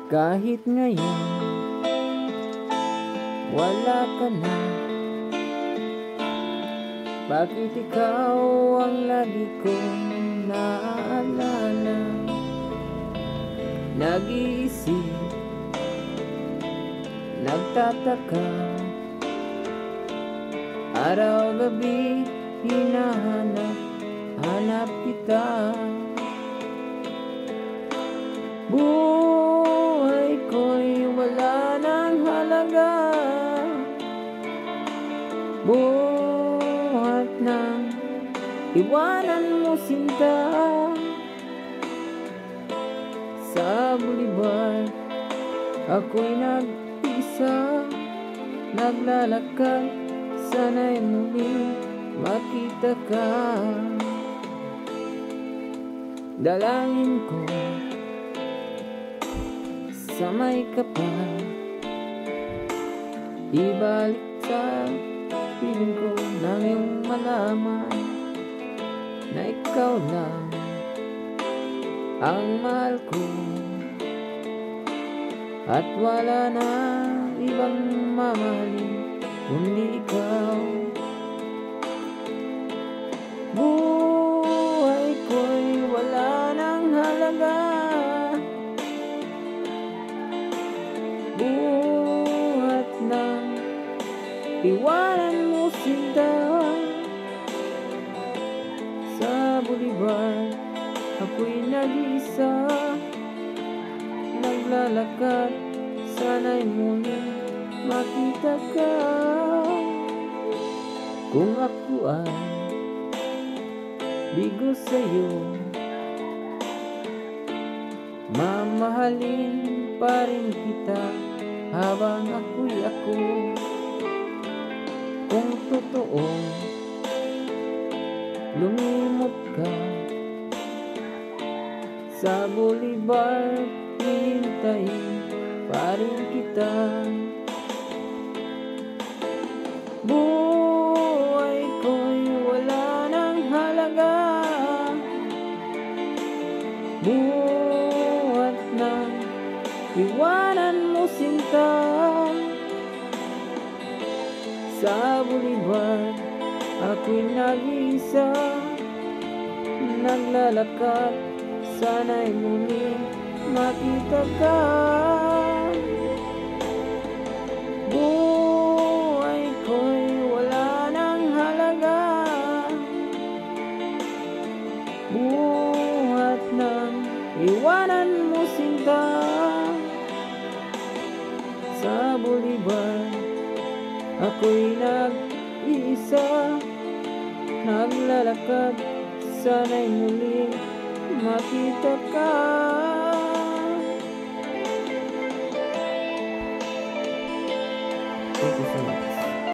Kahit ngayon wala ka na, bakit ikaw ang lagi kong naaalala? Nag-iisip, nagtataka, araw-gabi hinahanap kita. Buhay ko'y wala ng halaga, buhat nang iwanan mo sinta. Sa boulevard ako'y nag-isa, naglalakad, sana'y muli makita ka. Dalangin ko sa may kapal, ibalik sa piling ko nang iyong malaman na ikaw lang ang mahal ko, at wala na ibang mamahalin kundi ikaw. Buhay ko'y wala ng halaga, buhat ng iwanan mo sinta. Sa boulevard ako'y nag-isa, naglalakad, sana'y muli makita ka. Kung ako ay bigo sa'yo, mamahalin pa rin kita habang ako'y ako. Kung totoo lumimot ka sa boulevard, hihintayin pa rin kita. Buhay ko'y wala ng halaga, buhat ng iwanan mo sinta. Sa boulevard ako'y nag-iisa, naglalakad, sana'y muli makita ka. Buhay ko'y wala ng halaga, buhat ng iwanan mo sinta. Sa boulevard ako'y nag-iisa, naglalakad, sana'y muli makita ka.